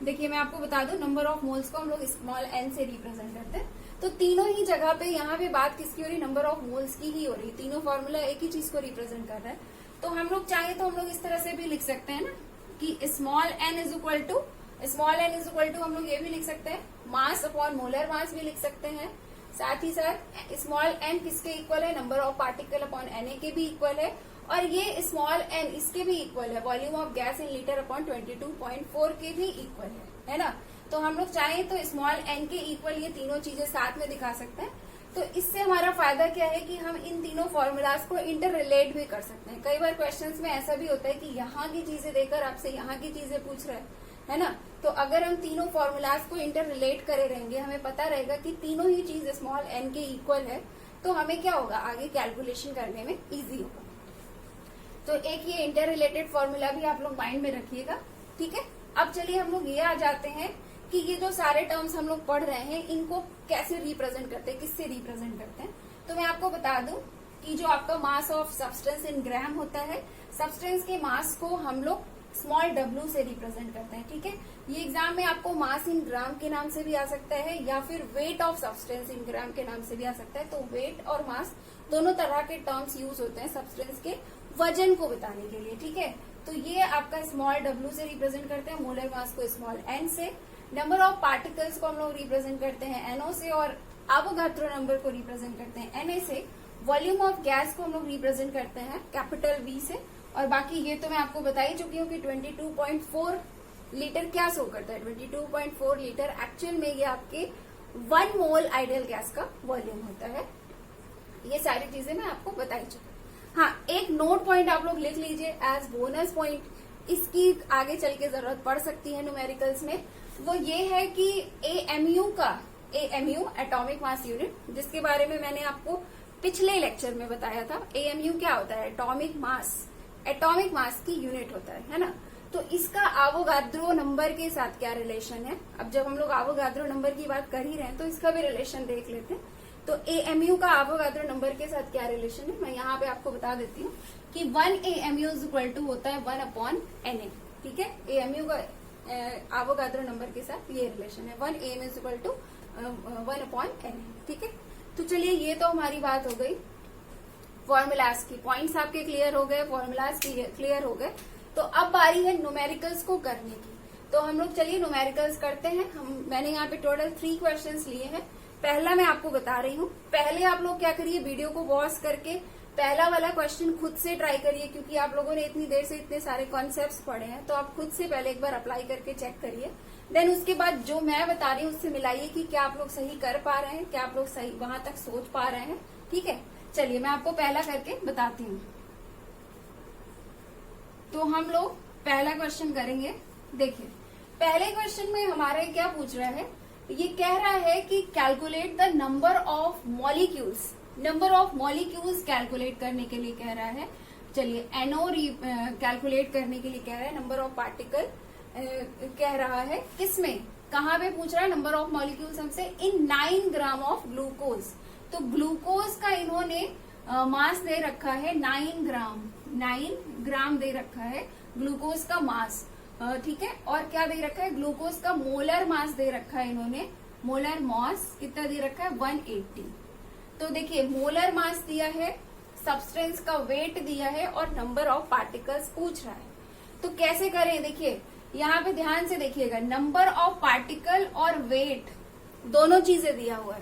A: देखिए मैं आपको बता दूं, नंबर ऑफ मोल्स को हम लोग स्मॉल एन से रिप्रेजेंट करते हैं। तो तीनों ही जगह पे यहाँ पे बात किसकी हो रही? नंबर ऑफ मोल्स की ही हो रही है। तीनों फॉर्मूला एक ही चीज को रिप्रेजेंट कर रहा है। तो हम लोग चाहे तो हम लोग इस तरह से भी लिख सकते हैं ना कि small N is equal to हम लोग ये भी लिख सकते हैं, मास अपॉन मोलर मास भी लिख सकते हैं। साथ ही साथ स्मॉल एन किसके इक्वल है? Number of particle upon N के भी इक्वल है, और ये स्मॉल एन इसके भी इक्वल है, volume of gas in litre upon 22.4 के भी इक्वल है ना। तो हम लोग चाहें तो स्मॉल एन के इक्वल ये तीनों चीजें साथ में दिखा सकते हैं। तो इससे हमारा फायदा क्या है कि हम इन तीनों फॉर्मूलाज को इंटर रिलेट भी कर सकते हैं। कई बार क्वेश्चंस में ऐसा भी होता है कि यहाँ की चीजें देकर आपसे यहाँ की चीजें पूछ रहे हैं, है ना। तो अगर हम तीनों फॉर्मूलाज को इंटर रिलेट करे रहेंगे, हमें पता रहेगा कि तीनों ही चीज स्मॉल एन के इक्वल है, तो हमें क्या होगा, आगे कैलकुलेशन करने में इजी होगा। तो एक ये इंटर रिलेटेड फॉर्मूला भी आप लोग माइंड में रखिएगा, ठीक है। अब चलिए हम लोग ये आ जाते हैं कि ये जो सारे टर्म्स हम लोग पढ़ रहे हैं इनको कैसे रिप्रेजेंट करते हैं, किससे रिप्रेजेंट करते हैं। तो मैं आपको बता दूं कि जो आपका मास ऑफ सब्सटेंस इन ग्राम होता है, सब्सटेंस के मास को हम लोग स्मॉल w से रिप्रेजेंट करते हैं, ठीक है। ये एग्जाम में आपको मास इन ग्राम के नाम से भी आ सकता है, या फिर वेट ऑफ सब्सटेंस इन ग्राम के नाम से भी आ सकता है। तो वेट और मास दोनों तरह के टर्म्स यूज होते हैं सब्सटेंस के वजन को बताने के लिए, ठीक है। तो ये आपका स्मॉल w से रिप्रेजेंट करते हैं, मोलर मास को स्मॉल n से, नंबर ऑफ पार्टिकल्स को हम लोग रिप्रेजेंट करते हैं NO से, और एवोगाड्रो नंबर को रिप्रेजेंट करते हैं Na से, वॉल्यूम ऑफ गैस को हम लोग रिप्रेजेंट करते हैं कैपिटल V से, और बाकी ये तो मैं आपको बता ही चुकी हूँ कि 22.4 लीटर क्या शो करता है। 22.4 लीटर एक्चुअल में ये आपके 1 मोल आइडियल गैस का वॉल्यूम होता है। ये सारी चीजें मैं आपको बता ही चुकी। हाँ, एक नोट पॉइंट आप लोग लिख लीजिए एज बोनस पॉइंट, इसकी आगे चल के जरूरत पड़ सकती है न्यूमेरिकल्स में। वो ये है कि AMU एटॉमिक मास यूनिट, जिसके बारे में मैंने आपको पिछले लेक्चर में बताया था। AMU क्या होता है? एटॉमिक मास की यूनिट होता है ना। तो इसका एवोगाड्रो नंबर के साथ क्या रिलेशन है? अब जब हम लोग एवोगाड्रो नंबर की बात कर ही रहे हैं तो इसका भी रिलेशन देख लेते हैं। तो AMU का एवोगाड्रो नंबर के साथ क्या रिलेशन है, मैं यहाँ पे आपको बता देती हूँ कि 1 AMU इज इक्वल टू होता है 1 अपॉन Na, ठीक है। AMU का एवोगाड्रो नंबर के साथ ये रिलेशन है, 1 AMU is equal to 1 upon Na, ठीक है। तो चलिए ये तो हमारी बात हो गई फॉर्मूलाज की, पॉइंट्स आपके क्लियर हो गए, फॉर्मूलाज क्लियर हो गए। तो अब बारी है न्यूमेरिकल्स को करने की। तो हम लोग चलिए न्यूमेरिकल्स करते हैं। मैंने यहाँ पे टोटल 3 क्वेश्चंस लिए हैं। पहला मैं आपको बता रही हूँ, पहले आप लोग क्या करिए, वीडियो को पॉज करके पहला वाला क्वेश्चन खुद से ट्राई करिए, क्योंकि आप लोगों ने इतनी देर से इतने सारे कॉन्सेप्ट्स पढ़े हैं, तो आप खुद से पहले एक बार अप्लाई करके चेक करिए। देन उसके बाद जो मैं बता रही हूँ उससे मिलाइए कि क्या आप लोग सही कर पा रहे हैं, क्या आप लोग सही वहां तक सोच पा रहे हैं, ठीक है। चलिए मैं आपको पहला करके बताती हूँ। तो हम लोग पहला क्वेश्चन करेंगे। देखिए पहले क्वेश्चन में हमारे क्या पूछ रहा है, ये कह रहा है कि calculate the number of molecules. Number of molecules calculate करने के लिए कह रहा है। चलिए NO कैलकुलेट करने के लिए कह रहा है, नंबर ऑफ पार्टिकल कह रहा है, किसमें? कहाँ पे पूछ रहा है? नंबर ऑफ मॉलिक्यूल्स हमसे इन 9 ग्राम ऑफ ग्लूकोज। तो ग्लूकोज का इन्होंने मास दे रखा है 9 ग्राम, 9 ग्राम दे रखा है ग्लूकोज का मास, ठीक है। और क्या दे रखा है? ग्लूकोज का मोलर मास दे रखा है इन्होंने, मोलर मास कितना दे रखा है? 180। तो देखिए मोलर मास दिया है, सब्सटेंस का वेट दिया है और नंबर ऑफ पार्टिकल्स पूछ रहा है। तो कैसे करें? देखिए यहाँ पे ध्यान से देखिएगा, नंबर ऑफ पार्टिकल और वेट दोनों चीजें दिया हुआ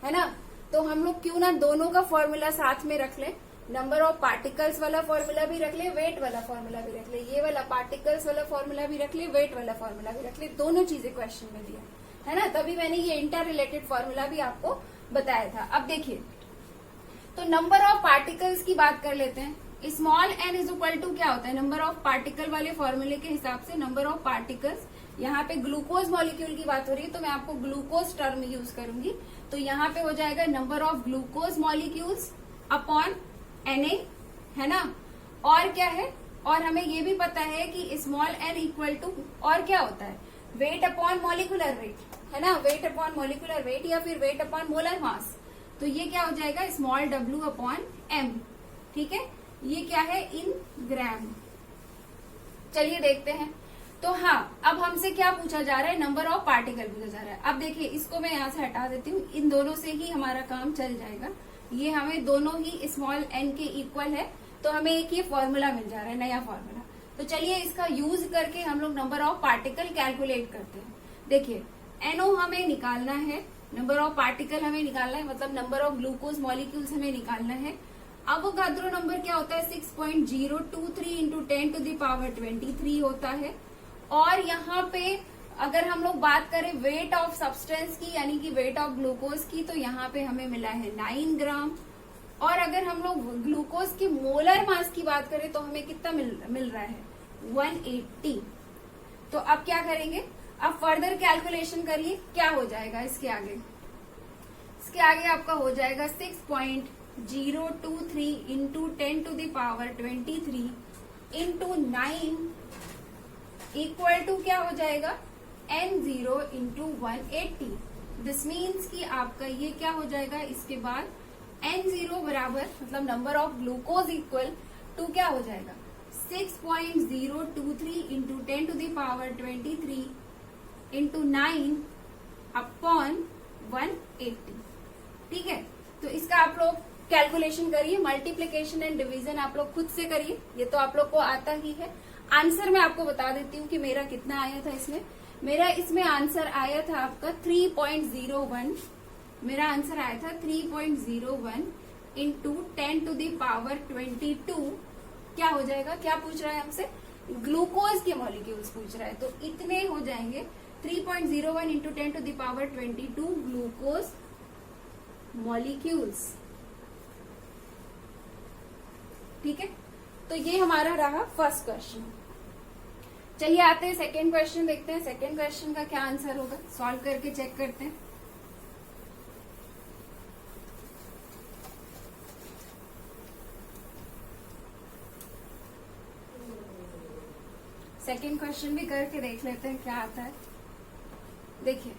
A: है ना। तो हम लोग क्यों ना दोनों का फॉर्मूला साथ में रख लें, नंबर ऑफ पार्टिकल्स वाला फॉर्मूला भी रख ले, वेट वाला फॉर्मूला भी रख ले, ये वाला पार्टिकल्स वाला फॉर्मूला भी रख ले, वेट वाला फॉर्मूला भी रख ले, दोनों चीजें क्वेश्चन में दिया है ना। तभी मैंने ये इंटर रिलेटेड फॉर्मूला भी आपको बताया था। अब देखिए, तो नंबर ऑफ पार्टिकल्स की बात कर लेते हैं। Small N is equal to क्या होता है? नंबर ऑफ पार्टिकल वाले फॉर्मूले के हिसाब से नंबर ऑफ पार्टिकल्स, यहाँ पे ग्लूकोज मॉलिक्यूल की बात हो रही है तो मैं आपको ग्लूकोज टर्म यूज करूंगी। तो यहाँ पे हो जाएगा number of glucose molecules upon Na, है ना। और क्या है? और हमें ये भी पता है कि स्मॉल एन इक्वल टू और क्या होता है? वेट अपॉन मॉलिकुलर वेट, है ना। वेट अपॉन मॉलिकुलर वेट या फिर वेट अपॉन मोलर मास। तो ये क्या हो जाएगा? स्मॉल w अपॉन m, ठीक है। ये क्या है? इन ग्राम। चलिए देखते हैं। तो हाँ, अब हमसे क्या पूछा जा रहा है? नंबर ऑफ पार्टिकल पूछा जा रहा है। अब देखिए इसको मैं यहाँ से हटा देती हूँ, इन दोनों से ही हमारा काम चल जाएगा। ये हमें दोनों ही स्मॉल n के इक्वल है, तो हमें एक ये फॉर्मूला मिल जा रहा है, नया फॉर्मूला। तो चलिए इसका यूज करके हम लोग नंबर ऑफ पार्टिकल कैलकुलेट करते हैं। देखिए NO हमें निकालना है, नंबर ऑफ पार्टिकल हमें निकालना है, मतलब नंबर ऑफ ग्लूकोज मॉलिक्यूल्स हमें निकालना है। अवोगाद्रो नंबर क्या होता है? 6.023 इंटू 10 टू द पावर 23 होता है। और यहाँ पे अगर हम लोग बात करें वेट ऑफ सब्सटेंस की, यानी कि वेट ऑफ ग्लूकोज की, तो यहाँ पे हमें मिला है 9 ग्राम। और अगर हम लोग ग्लूकोज की मोलर मास की बात करें तो हमें कितना मिल रहा है? 180। तो अब क्या करेंगे? अब फर्दर कैलकुलेशन करिए, क्या हो जाएगा इसके आगे? इसके आगे आपका हो जाएगा 6.023 into 10 to the power 23 into 9 equal to क्या हो जाएगा? N0 into 180। दिस मीन्स कि आपका ये क्या हो जाएगा? इसके बाद N0 बराबर, मतलब number of glucose equal to क्या हो जाएगा? 6.023 into 10 to the power 23 into 9 upon 180, ठीक है। तो इसका आप लोग कैलकुलेशन करिए, मल्टीप्लीकेशन एंड डिवीजन आप लोग खुद से करिए, ये तो आप लोग को आता ही है। आंसर मैं आपको बता देती हूँ कि मेरा कितना आया था इसमें। मेरा इसमें आंसर आया था आपका 3.01, मेरा आंसर आया था 3.01 इंटू 10 टू द पावर 22। क्या हो जाएगा? क्या पूछ रहा है हमसे? ग्लूकोज के मॉलिक्यूल्स पूछ रहा है, तो इतने हो जाएंगे 3.01 into 10 to the power 22 glucose molecules, ठीक है। तो ये हमारा रहा फर्स्ट क्वेश्चन। चलिए आते हैं सेकेंड क्वेश्चन, देखते हैं सेकेंड क्वेश्चन का क्या आंसर होगा, सॉल्व करके चेक करते हैं। सेकेंड क्वेश्चन भी करके देख लेते हैं क्या आता है। देखिए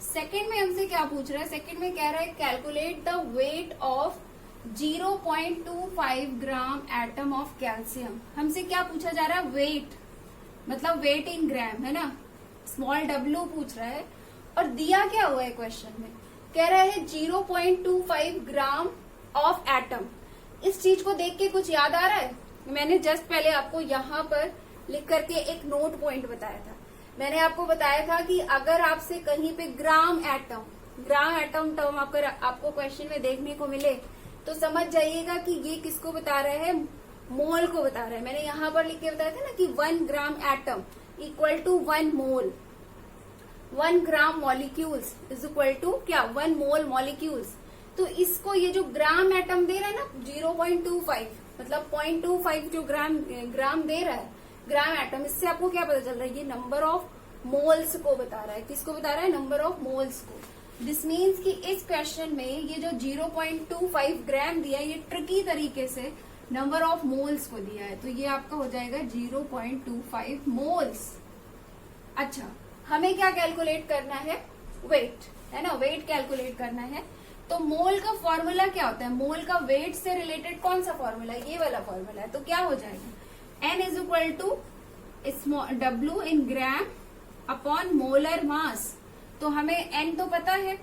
A: सेकेंड में हमसे क्या पूछ रहा है? सेकेंड में कह रहा है calculate the weight of 0.25 gram atom of calcium. हमसे क्या पूछा जा रहा है? वेट, मतलब वेट इन ग्राम, है ना। स्मॉल w पूछ रहा है और दिया क्या हुआ है क्वेश्चन में? कह रहा है 0.25 ग्राम ऑफ एटम। इस चीज को देख के कुछ याद आ रहा है? मैंने जस्ट पहले आपको यहाँ पर लिख करके एक नोट पॉइंट बताया था। मैंने आपको बताया था कि अगर आपसे कहीं पे ग्राम एटम टर्म आपको क्वेश्चन में देखने को मिले तो समझ जाइएगा कि ये किसको बता रहा है? मोल को बता रहा है। मैंने यहाँ पर लिख के बताया था ना कि 1 gram atom equal to 1 mole, 1 gram molecules is equal to क्या? 1 मोल मॉलिक्यूल्स। तो इसको ये जो ग्राम एटम दे रहा है ना 0.25, मतलब 0.25 जो ग्राम दे रहा है ग्राम एटम, इससे आपको क्या पता चल रहा है? ये नंबर ऑफ मोल्स को बता रहा है। किसको बता रहा है? नंबर ऑफ मोल्स को। दिस मीन्स कि इस क्वेश्चन में ये जो 0.25 ग्राम दिया है ये ट्रिकी तरीके से नंबर ऑफ मोल्स को दिया है, तो ये आपका हो जाएगा 0.25 मोल्स। अच्छा, हमें क्या कैलकुलेट करना है, वेट, है ना, वेट कैलकुलेट करना है। तो मोल का फॉर्मूला क्या होता है, मोल का वेट से रिलेटेड कौन सा फॉर्मूला है, ये वाला फॉर्मूला है। तो क्या हो जाएगा, N is equal to W in gram upon molar mass. तो हमें N तो पता है,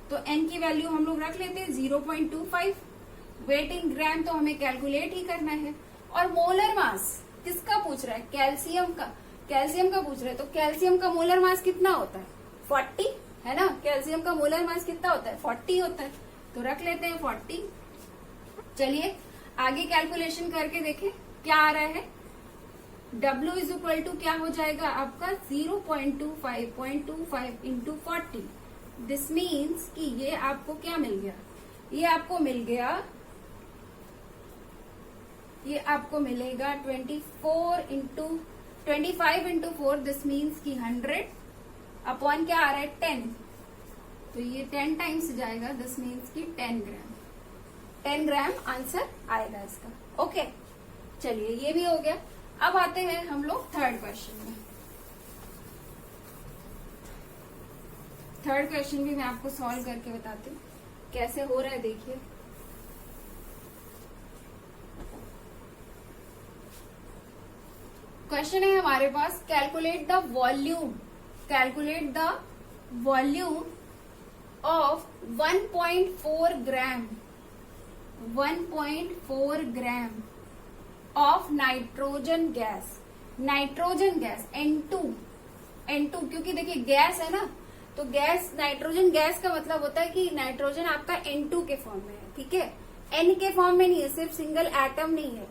A: तो N की वैल्यू हम लोग रख लेते हैं 0.25। वेट इन ग्राम तो हमें कैलकुलेट ही करना है। और मोलर मास किसका पूछ रहा है, कैल्शियम का, कैल्शियम का पूछ रहा है। तो कैल्शियम का मोलर मास कितना होता है, 40, है ना। कैल्शियम का मोलर मास कितना होता है, 40 होता है। तो रख लेते हैं 40। चलिए आगे कैलकुलेशन करके देखें क्या आ रहा है। W इज इक्वल टू क्या हो जाएगा आपका 0.25 इंटू 40। दिस मीन्स कि ये आपको क्या मिल गया, ये आपको मिल गया, ये आपको मिलेगा 25 इंटू 4। दिस मीन्स कि 100 अपॉन क्या आ रहा है 10। तो ये 10 टाइम्स जाएगा। दिस मीन्स कि 10 ग्राम आंसर आएगा इसका। ओके, चलिए ये भी हो गया। अब आते हैं हम लोग थर्ड क्वेश्चन में। थर्ड क्वेश्चन भी मैं आपको सॉल्व करके बताती हूँ कैसे हो रहा है। देखिए क्वेश्चन है हमारे पास, calculate the volume of 1.4 gram of nitrogen gas N2 क्योंकि देखिए गैस है ना, तो गैस, नाइट्रोजन गैस का मतलब होता है कि नाइट्रोजन आपका N2 के फॉर्म में है, ठीक है। N के फॉर्म में नहीं है, सिर्फ सिंगल एटम नहीं है,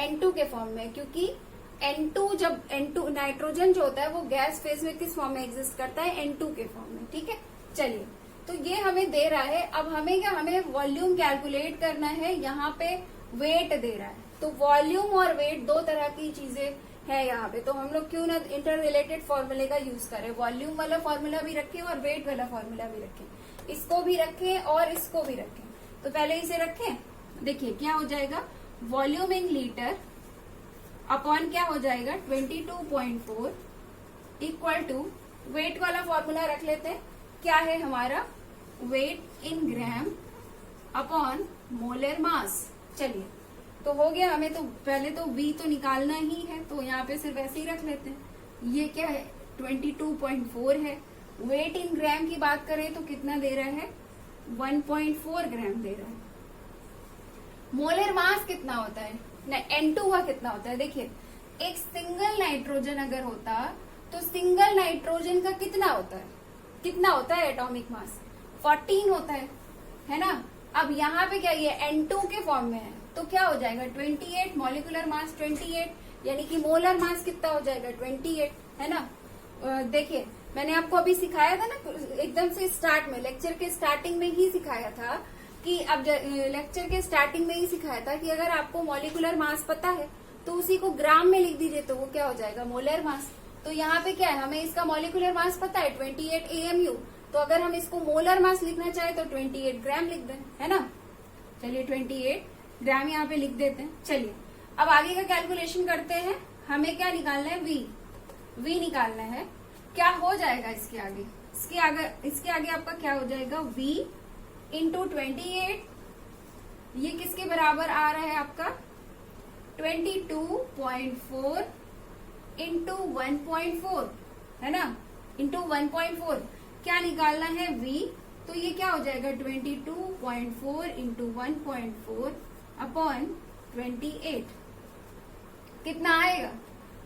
A: N2 के फॉर्म में। क्योंकि N2 नाइट्रोजन जो होता है वो गैस फेज में किस फॉर्म में एग्जिस्ट करता है, N2 के फॉर्म में, ठीक है। चलिए तो ये हमें दे रहा है। अब हमें वॉल्यूम कैलकुलेट करना है, यहाँ पे वेट दे रहा है। तो वॉल्यूम और वेट दो तरह की चीजें है यहाँ पे, तो हम लोग क्यों ना इंटर रिलेटेड फॉर्मूले का यूज करें, वॉल्यूम वाला फॉर्मूला भी रखें और वेट वाला फॉर्मूला भी रखें, इसको भी रखें और इसको भी रखें। तो पहले इसे रखें, देखिए क्या हो जाएगा, वॉल्यूम इन लीटर अपॉन क्या हो जाएगा 22.4 इक्वल टू वेट वाला फॉर्मूला रख लेते हैं, क्या है हमारा, वेट इन ग्राम अपॉन मोलर मास। चलिए तो हो गया। हमें तो पहले तो V तो निकालना ही है, तो यहाँ पे सिर्फ ऐसे ही रख लेते हैं। ये क्या है 22.4 है। वेट इन ग्राम की बात करें तो कितना दे रहा है, 1.4 ग्राम दे रहा है। मोलर मास कितना होता है, N2 का कितना होता है, देखिए एक सिंगल नाइट्रोजन अगर होता तो सिंगल नाइट्रोजन का कितना होता है एटॉमिक मास, 14 होता है ना। अब यहाँ पे क्या ये N2 के फॉर्म में है, तो क्या हो जाएगा 28, मॉलिक्यूलर मास 28, यानी कि मोलर मास कितना हो जाएगा 28, है ना। देखिए मैंने आपको अभी सिखाया था ना, एकदम से स्टार्ट में, लेक्चर के स्टार्टिंग में ही सिखाया था कि अब लेक्चर के स्टार्टिंग में ही सिखाया था कि अगर आपको मॉलिक्यूलर मास पता है तो उसी को ग्राम में लिख दीजिए, तो वो क्या हो जाएगा मोलर मास। तो यहाँ पे क्या है, हमें इसका मॉलिक्यूलर मास पता है 28 AMU, तो अगर हम इसको मोलर मास लिखना चाहे तो 28 ग्राम लिख दें, है ना। चलिए 28 ग्राम यहाँ पे लिख देते हैं। चलिए अब आगे का कैलकुलेशन करते हैं। हमें क्या निकालना है, V निकालना है। क्या हो जाएगा इसके आगे आपका क्या हो जाएगा, V इंटू 28, ये किसके बराबर आ रहा है आपका 22.4 इंटू 1.4, है ना, इंटू 1.4। क्या निकालना है V, तो ये क्या हो जाएगा 22.4 इंटू 1.4 अपॉन 28। कितना आएगा,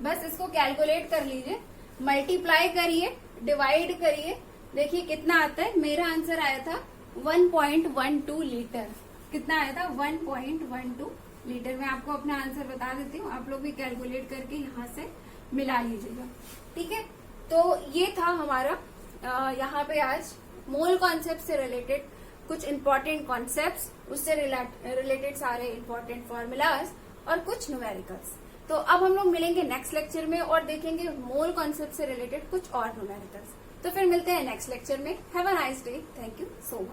A: बस इसको कैलकुलेट कर लीजिए, मल्टीप्लाई करिए, डिवाइड करिए, देखिए कितना आता है। मेरा आंसर आया था 1.12 लीटर। कितना आया था 1.12 लीटर। मैं आपको अपना आंसर बता देती हूँ, आप लोग भी कैलकुलेट करके यहाँ से मिला लीजिएगा, ठीक है। तो ये था हमारा यहाँ पे आज मोल कॉन्सेप्ट से रिलेटेड कुछ इंपॉर्टेंट कॉन्सेप्ट्स, उससे रिलेटेड सारे इंपॉर्टेंट फॉर्मूलाज और कुछ न्यूमेरिकल्स। तो अब हम लोग मिलेंगे नेक्स्ट लेक्चर में और देखेंगे मोल कॉन्सेप्ट से रिलेटेड कुछ और न्यूमेरिकल्स। तो फिर मिलते हैं नेक्स्ट लेक्चर में। Have a nice day, thank you so much.